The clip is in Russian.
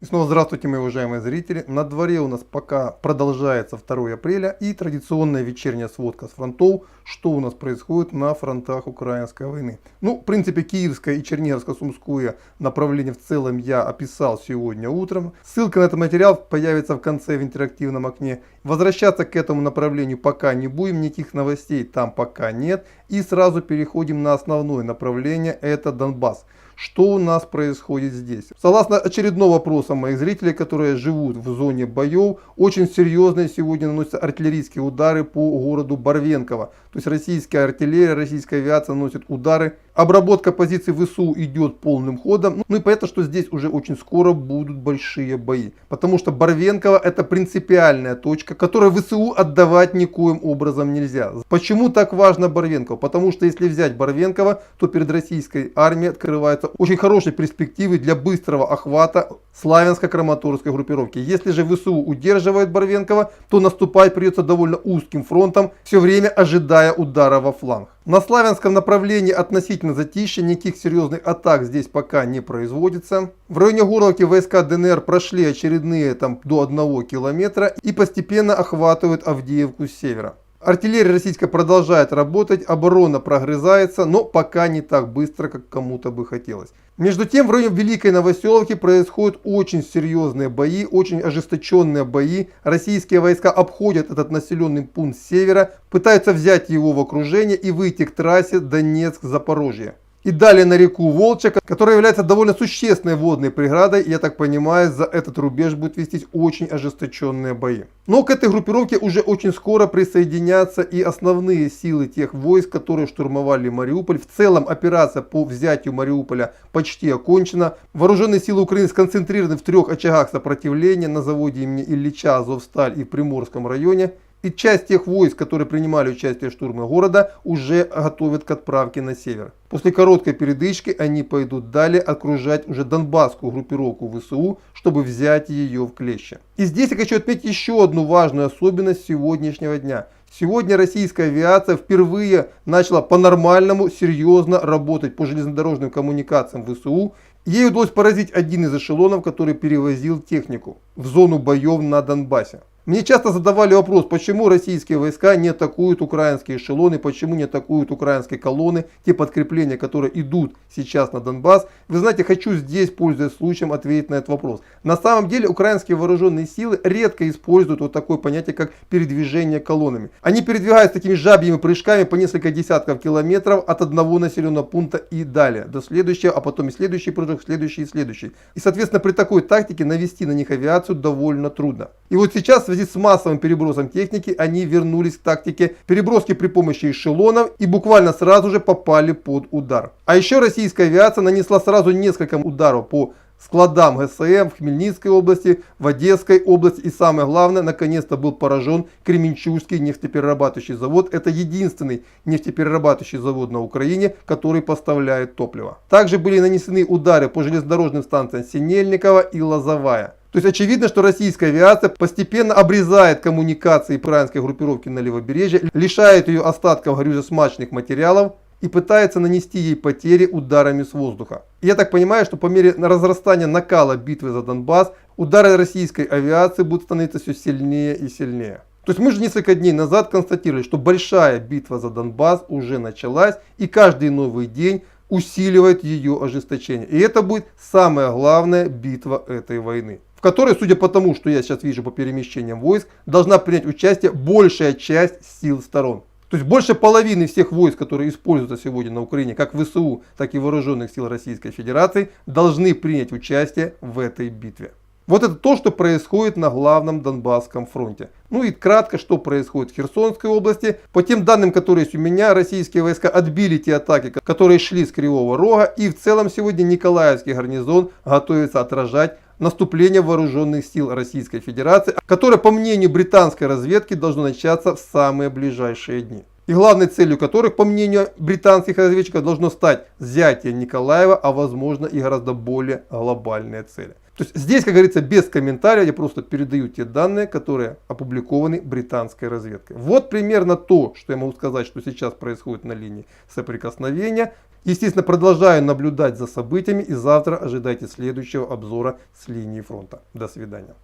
И снова здравствуйте, мои уважаемые зрители. На дворе у нас пока продолжается 2 апреля и традиционная вечерняя сводка с фронтов, что у нас происходит на фронтах украинской войны. Ну, в принципе, Киевское и Черниговско-Сумское направление в целом я описал сегодня утром. Ссылка на этот материал появится в конце в интерактивном окне. Возвращаться к этому направлению пока не будем, никаких новостей там пока нет. И сразу переходим на основное направление, это Донбасс. Что у нас происходит здесь? Согласно очередного вопроса моих зрителей, которые живут в зоне боев, очень серьезные сегодня наносятся артиллерийские удары по городу Барвенково. То есть российская артиллерия, российская авиация наносит удары. Обработка позиций ВСУ идет полным ходом. Ну и понятно, что здесь уже очень скоро будут большие бои. Потому что Барвенково это принципиальная точка, которую ВСУ отдавать никоим образом нельзя. Почему так важно Барвенково? Потому что если взять Барвенково, то перед российской армией открываются очень хорошие перспективы для быстрого охвата Славянско-Краматорской группировки. Если же ВСУ удерживает Барвенково, то наступать придется довольно узким фронтом, все время ожидая удара во фланг. На Славянском направлении относительно затишье, никаких серьезных атак здесь пока не производится. В районе Горловки войска ДНР прошли очередные до 1 километра и постепенно охватывают Авдеевку с севера. Артиллерия российская продолжает работать, оборона прогрызается, но пока не так быстро, как кому-то бы хотелось. Между тем, в районе Великой Новоселовки происходят очень серьезные бои, очень ожесточенные бои. Российские войска обходят этот населенный пункт с севера, пытаются взять его в окружение и выйти к трассе Донецк-Запорожье. И далее на реку Волча, которая является довольно существенной водной преградой. Я так понимаю, за этот рубеж будут вестись очень ожесточенные бои. Но к этой группировке уже очень скоро присоединятся и основные силы тех войск, которые штурмовали Мариуполь. В целом операция по взятию Мариуполя почти окончена. Вооруженные силы Украины сконцентрированы в 3 очагах сопротивления на заводе имени Ильича, Азовсталь и в Приморском районе. И часть тех войск, которые принимали участие в штурме города, уже готовят к отправке на север. После короткой передышки они пойдут далее окружать уже донбасскую группировку ВСУ, чтобы взять ее в клещи. И здесь я хочу отметить еще одну важную особенность сегодняшнего дня. Сегодня российская авиация впервые начала по-нормальному серьезно работать по железнодорожным коммуникациям ВСУ. Ей удалось поразить один из эшелонов, который перевозил технику в зону боев на Донбассе. Мне часто задавали вопрос, почему российские войска не атакуют украинские эшелоны, почему не атакуют украинские колонны, те подкрепления, которые идут сейчас на Донбасс. Вы знаете, хочу здесь, пользуясь случаем, ответить на этот вопрос. На самом деле украинские вооруженные силы редко используют вот такое понятие, как передвижение колоннами. Они передвигаются такими жабьими прыжками по несколько десятков километров от одного населенного пункта и далее, до следующего, а потом и следующий прыжок, следующий и следующий. И соответственно при такой тактике навести на них авиацию довольно трудно. И вот сейчас в связи с массовым перебросом техники они вернулись к тактике переброски при помощи эшелонов и буквально сразу же попали под удар. А еще российская авиация нанесла сразу несколько ударов по складам ГСМ в Хмельницкой области, в Одесской области и самое главное, наконец-то был поражен Кременчугский нефтеперерабатывающий завод. Это единственный нефтеперерабатывающий завод на Украине, который поставляет топливо. Также были нанесены удары по железнодорожным станциям Синельникова и Лозовая. То есть очевидно, что российская авиация постепенно обрезает коммуникации украинской группировки на левобережье, лишает ее остатков горюче-смазочных материалов и пытается нанести ей потери ударами с воздуха. И я так понимаю, что по мере разрастания накала битвы за Донбасс, удары российской авиации будут становиться все сильнее и сильнее. То есть мы же несколько дней назад констатировали, что большая битва за Донбасс уже началась, и каждый новый день усиливает ее ожесточение. И это будет самая главная битва этой войны, в которой, судя по тому, что я сейчас вижу по перемещениям войск, должна принять участие большая часть сил сторон. То есть больше половины всех войск, которые используются сегодня на Украине, как ВСУ, так и вооруженных сил Российской Федерации, должны принять участие в этой битве. Вот это то, что происходит на главном Донбасском фронте. Ну и кратко, что происходит в Херсонской области. По тем данным, которые есть у меня, российские войска отбили те атаки, которые шли с Кривого Рога. И в целом сегодня Николаевский гарнизон готовится отражать наступление вооруженных сил Российской Федерации, которое, по мнению британской разведки, должно начаться в самые ближайшие дни. И главной целью которых, по мнению британских разведчиков, должно стать взятие Николаева, а возможно и гораздо более глобальные цели. То есть здесь, как говорится, без комментариев, я просто передаю те данные, которые опубликованы британской разведкой. Вот примерно то, что я могу сказать, что сейчас происходит на линии соприкосновения. Естественно, продолжаю наблюдать за событиями и завтра ожидайте следующего обзора с линии фронта. До свидания.